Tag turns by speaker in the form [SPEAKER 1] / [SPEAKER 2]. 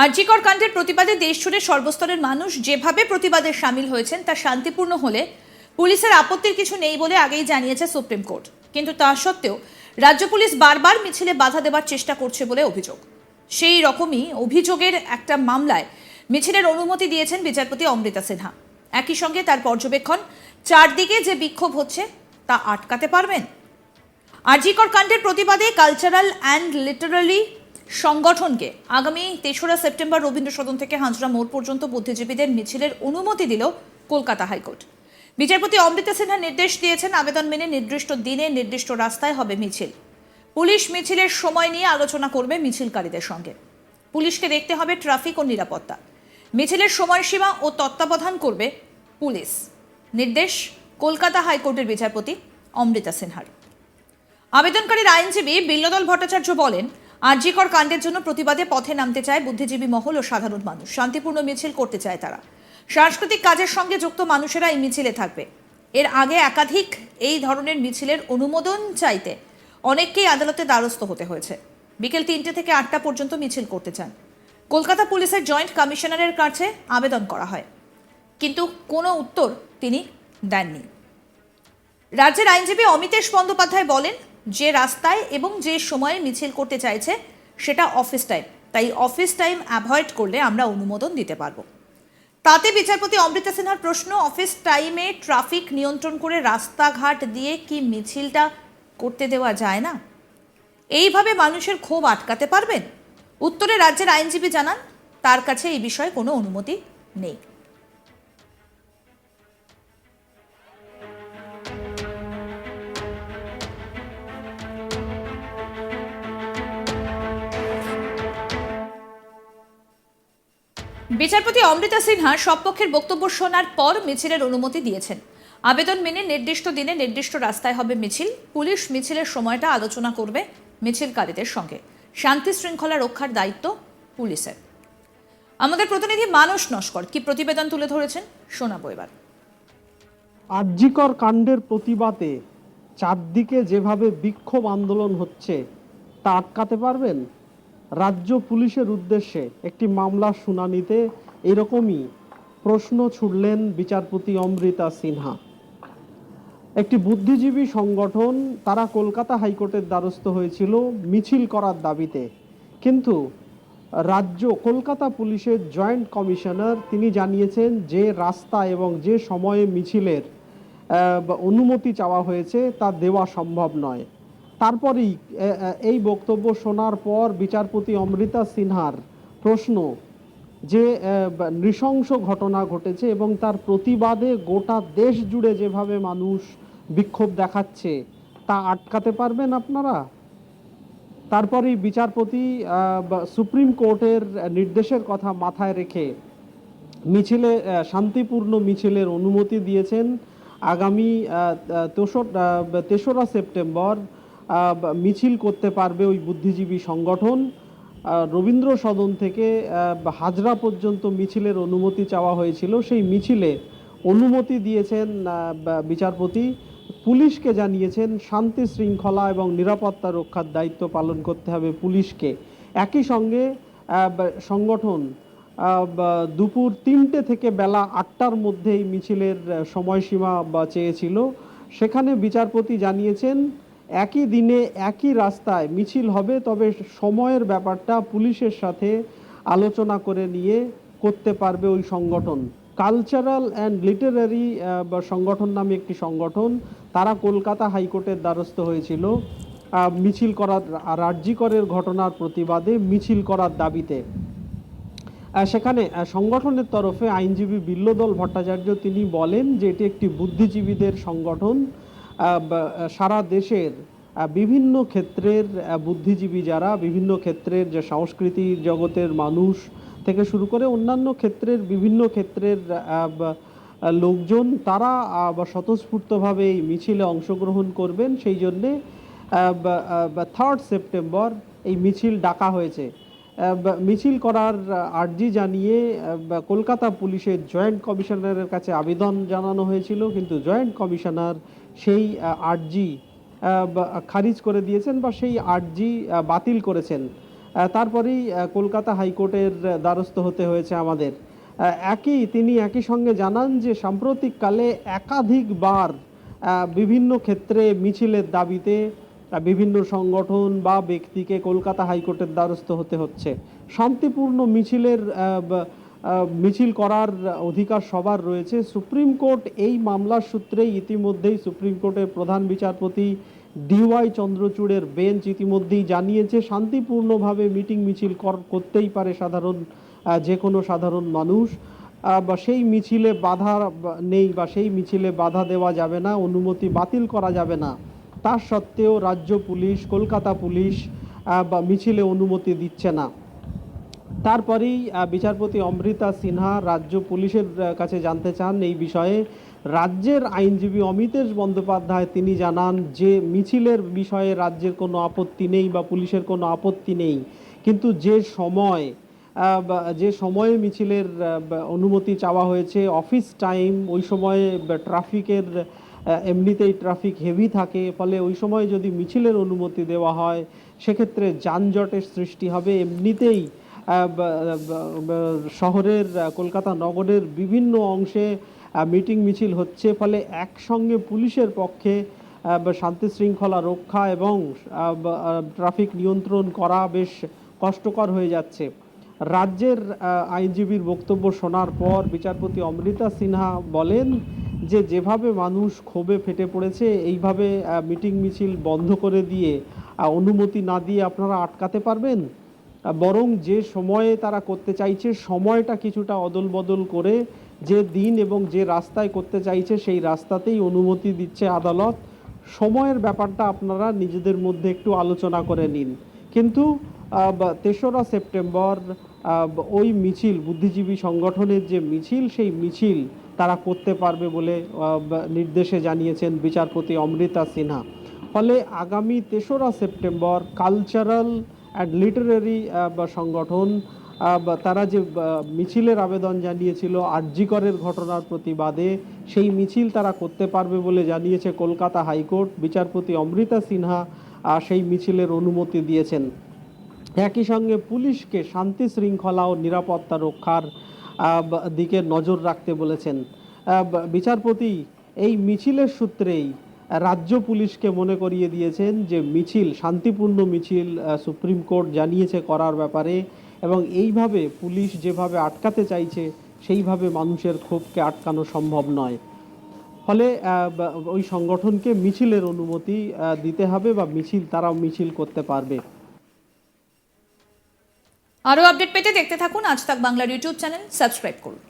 [SPEAKER 1] আরজিকর কাণ্ডের প্রতিবাদে দেশজুড়ে সর্বস্তরের মানুষ যেভাবে প্রতিবাদে সামিল হয়েছেন তা শান্তিপূর্ণ হলে পুলিশের আপত্তির কিছু নেই বলে আগেই জানিয়েছে সুপ্রিম কোর্ট। কিন্তু তা সত্ত্বেও রাজ্য পুলিশ বারবার মিছিলে বাধা দেওয়ার চেষ্টা করছে বলে অভিযোগ। সেই রকমই অভিযোগের একটা মামলায় মিছিলের অনুমতি দিয়েছেন বিচারপতি অমৃতা সিনহা। একই সঙ্গে তার পর্যবেক্ষণ, চারদিকে যে বিক্ষোভ হচ্ছে তা আটকাতে পারবেন। আরজিকর কাণ্ডের প্রতিবাদে কালচারাল অ্যান্ড লিটারারি সংগঠনকে আগামী ৩রা সেপ্টেম্বর রবীন্দ্র সদন থেকে হাজরা মোড় পর্যন্ত বুদ্ধিজীবীদের মিছিলের অনুমতি দিল কলকাতা হাইকোর্ট। বিচারপতি অমৃতা সিনহা নির্দেশ দিয়েছেন, আবেদন মেনে নির্দিষ্ট দিনে নির্দিষ্ট রাস্তায় হবে মিছিল। পুলিশ মিছিলের সময় নিয়ে আলোচনা করবে মিছিলকারীদের সঙ্গে। পুলিশকে দেখতে হবে ট্রাফিক ও নিরাপত্তা। মিছিলের সময়সীমা ও তত্ত্বাবধান করবে পুলিশ। নির্দেশ কলকাতা হাইকোর্টের বিচারপতি অমৃতা সিনহার। আবেদনকারীর আইনজীবী বিল্লদল ভট্টাচার্য বলেন, আরজিকর কাণ্ডের জন্য প্রতিবাদে পথে নামতে চায় বুদ্ধিজীবী মহল ও সাধারণ মানুষ। শান্তিপূর্ণ মিছিল করতে চায় তারা। সাংস্কৃতিক কাজের সঙ্গে যুক্ত মানুষেরা এই মিছিলে থাকবে। এর আগে একাধিক এই ধরনের মিছিলের অনুমোদন চাইতে অনেককেই আদালতে দ্বারস্থ হতে হয়েছে। বিকেল ৩টে থেকে ৮টা পর্যন্ত মিছিল করতে চান। কলকাতা পুলিশের জয়েন্ট কমিশনারের কাছে আবেদন করা হয়, কিন্তু কোনো উত্তর তিনি দেননি। রাজ্যের আইনজীবী অমিতেশ বন্দ্যোপাধ্যায় বলেন, যে রাস্তায় এবং যে সময়ে মিছিল করতে চাইছে সেটা অফিস টাইম, তাই অফিস টাইম অ্যাভয়েড করলে আমরা অনুমোদন দিতে পারবো। তাতে বিচারপতি অমৃতা সিনহার প্রশ্ন, অফিস টাইমে ট্রাফিক নিয়ন্ত্রণ করে রাস্তাঘাট দিয়ে কি মিছিলটা করতে দেওয়া যায় না? এইভাবে মানুষের ক্ষোভ আটকাতে পারবেন? উত্তরে রাজ্যের আইনজীবী জানান, তার কাছে এই বিষয়ে কোনো অনুমতি নেই। বিচারপতি অমৃতা সিনহা সব পক্ষের বক্তব্য শোনার পর মিছিলের অনুমতি দিয়েছেন। আবেদন মেনে নির্দিষ্ট দিনে নির্দিষ্ট রাস্তায় হবে মিছিল। পুলিশ মিছিলের সময়টা আলোচনা করবে মিছিলকারীদের সঙ্গে। শান্তি শৃঙ্খলা রক্ষার দায়িত্ব পুলিশের। আমাদের প্রতিনিধি মানস নস্কর কি প্রতিবেদন তুলে ধরেছেন, শোনাবো এবার।
[SPEAKER 2] আরজিকর কাণ্ডের প্রতিবাদে চারদিকে যেভাবে বিক্ষোভ আন্দোলন হচ্ছে তা আটকাতে পারবেন? রাজ্য পুলিশের উদ্দেশ্যে একটি মামলার শুনানিতে এরকমই প্রশ্ন ছুড়লেন বিচারপতি অমৃতা সিনহা। একটি বুদ্ধিজীবী সংগঠন, তারা কলকাতা হাইকোর্টের দ্বারস্থ হয়েছিল মিছিল করার দাবিতে, কিন্তু রাজ্য কলকাতা পুলিশের জয়েন্ট কমিশনার তিনি জানিয়েছেন যে রাস্তা এবং যে সময়ে মিছিলের অনুমতি চাওয়া হয়েছে তা দেওয়া সম্ভব নয়। তারপরেই এই বক্তব্য শোনার পর বিচারপতি অমৃতা সিনহার প্রশ্ন, যে নৃশংস ঘটনা ঘটেছে এবং তার প্রতিবাদে গোটা দেশ জুড়ে যেভাবে মানুষ বিক্ষোভ দেখাচ্ছে তা আটকাতে পারবেন আপনারা? তারপরেই বিচারপতি সুপ্রিম কোর্টের নির্দেশের কথা মাথায় রেখে মিছিলে শান্তিপূর্ণ মিছিলের অনুমতি দিয়েছেন। আগামী ৩রা সেপ্টেম্বর মিছিল করতে পারবে ওই বুদ্ধিজীবী সংগঠন। রবীন্দ্র সদন থেকে হাজরা পর্যন্ত মিছিলের অনুমতি চাওয়া হয়েছিল, সেই মিছিলে অনুমতি দিয়েছেন বিচারপতি। পুলিশকে জানিয়েছেন শান্তি শৃঙ্খলা এবং নিরাপত্তা রক্ষার দায়িত্ব পালন করতে হবে পুলিশকে। একই সঙ্গে সংগঠন দুপুর ৩টে থেকে বেলা ৮টার মধ্যে এই মিছিলের সময়সীমা চেয়েছিল। সেখানে বিচারপতি জানিয়েছেন একই দিনে একই রাস্তায় মিছিল হবে, তবে সময়ের ব্যাপারটা পুলিশের সাথে আলোচনা করে নিয়ে করতে পারবে ওই সংগঠন। কালচারাল অ্যান্ড লিটারারি সংগঠন নামে একটি সংগঠন, তারা কলকাতা হাইকোর্টের দ্বারস্থ হয়েছিল মিছিল করার, আরজিকরের ঘটনার প্রতিবাদে মিছিল করার দাবিতে। সেখানে সংগঠনের তরফে আইনজীবী বিল্লদল ভট্টাচার্য তিনি বলেন যে এটি একটি বুদ্ধিজীবীদের সংগঠন। সারা দেশের বিভিন্ন ক্ষেত্রের বুদ্ধিজীবী, যারা বিভিন্ন ক্ষেত্রের যে সংস্কৃতি জগতের মানুষ থেকে শুরু করে অন্যান্য ক্ষেত্রের বিভিন্ন ক্ষেত্রের লোকজন, তারা স্বতঃস্ফূর্তভাবে এই মিছিলে অংশগ্রহণ করবেন। সেই জন্যে 3rd সেপ্টেম্বর এই মিছিল ডাকা হয়েছে। মিছিল করার আর্জি জানিয়ে কলকাতা পুলিশের জয়েন্ট কমিশনারের কাছে আবেদন জানানো হয়েছিল, কিন্তু জয়েন্ট কমিশনার সেই আর্জি খারিজ করে দিয়েছেন বা সেই আর্জি বাতিল করেছেন। তারপরেই কলকাতা হাইকোর্টের দ্বারস্থ হতে হয়েছে আমাদের। তিনি একই সঙ্গে জানান যে সাম্প্রতিককালে একাধিকবার বিভিন্ন ক্ষেত্রে মিছিলের দাবিতে বিভিন্ন সংগঠন বা ব্যক্তিকে কলকাতা হাইকোর্টের দ্বারস্থ হতে হচ্ছে। শান্তিপূর্ণ মিছিল করার অধিকার সবার রয়েছে। সুপ্রিম কোর্ট এই মামলার সূত্রেই ইতিমধ্যেই সুপ্রিম কোর্টের প্রধান বিচারপতি ডিওয়াই চন্দ্রচূড়ের বেঞ্চ ইতিমধ্যেই জানিয়েছে শান্তিপূর্ণভাবে মিছিল করতেই পারে যে কোনো সাধারণ মানুষ, বা সেই মিছিলে বাধা নেই বা সেই মিছিলে বাধা দেওয়া যাবে না, অনুমতি বাতিল করা যাবে না। তার সত্ত্বেও রাজ্য পুলিশ, কলকাতা পুলিশ বা মিছিলে অনুমতি দিচ্ছে না। তারপরেই বিচারপতি অমৃতা সিনহা রাজ্য পুলিশের কাছে জানতে চান এই বিষয়ে। রাজ্যের আইনজীবী অমিতেশ বন্দ্যোপাধ্যায় তিনি জানান যে মিছিলের বিষয়ে রাজ্যের কোনো আপত্তি নেই বা পুলিশের কোনো আপত্তি নেই, কিন্তু যে সময়ে মিছিলের অনুমতি চাওয়া হয়েছে অফিস টাইম, ওই সময়ে ট্রাফিকের এমনিতেই ট্রাফিক হেভি থাকে, ফলে ওই সময় যদি মিছিলের অনুমতি দেওয়া হয় সেক্ষেত্রে যানজটের সৃষ্টি হবে। এমনিতেই শহরের কলকাতা নগরের বিভিন্ন অংশে মিছিল হচ্ছে, ফলে একসঙ্গে পুলিশের পক্ষে শান্তি শৃঙ্খলা রক্ষা এবং ট্রাফিক নিয়ন্ত্রণ করা বেশ কষ্টকর হয়ে যাচ্ছে। রাজ্যের আইনজীবীর বক্তব্য শোনার পর বিচারপতি অমৃতা সিনহা বলেন যে যেভাবে মানুষ ক্ষোভে ফেটে পড়েছে, এইভাবে মিছিল বন্ধ করে দিয়ে অনুমতি না দিয়ে আপনারা আটকাতে পারবেন? বরং যে সময়ে তারা করতে চাইছে সময়টা কিছুটা অদল বদল করে যে দিন এবং যে রাস্তায় করতে চাইছে সেই রাস্তাতেই অনুমতি দিচ্ছে আদালত। সময়ের ব্যাপারটা আপনারা নিজেদের মধ্যে একটু আলোচনা করে নিন। কিন্তু ৩রা সেপ্টেম্বর ওই মিছিল, বুদ্ধিজীবী সংগঠনের যে মিছিল, সেই মিছিল তারা করতে পারবে বলে নির্দেশে জানিয়েছেন বিচারপতি অমৃতা সিনহা। ফলে আগামী ৩রা সেপ্টেম্বর কালচারাল অ্যান্ড লিটারারি সংগঠন তারা যে মিছিলের আবেদন জানিয়েছিল আরজি করের ঘটনার প্রতিবাদে, সেই মিছিল তারা করতে পারবে বলে জানিয়েছে কলকাতা হাইকোর্ট। বিচারপতি অমৃতা সিনহা সেই মিছিলের অনুমতি দিয়েছেন। একই সঙ্গে পুলিশকে শান্তি শৃঙ্খলা ও নিরাপত্তা রক্ষার দিকে নজর রাখতে বলেছেন বিচারপতি। এই মিছিলের সূত্রেই রাজ্য পুলিশকে মনে করিয়ে দিয়েছেন যে শান্তিপূর্ণ মিছিল সুপ্রিম কোর্ট জানিয়েছে করার ব্যাপারে, এবং এইভাবে পুলিশ যেভাবে আটকাতে চাইছে সেইভাবে মানুষের ক্ষোভকে আটকানো সম্ভব নয়। ফলে ওই সংগঠনকে মিছিলের অনুমতি দিতে হবে বা তারাও মিছিল করতে পারবে।
[SPEAKER 1] আরও আপডেট পেতে দেখতে থাকুন আজ তাক বাংলার ইউটিউব চ্যানেল, সাবস্ক্রাইব করুন।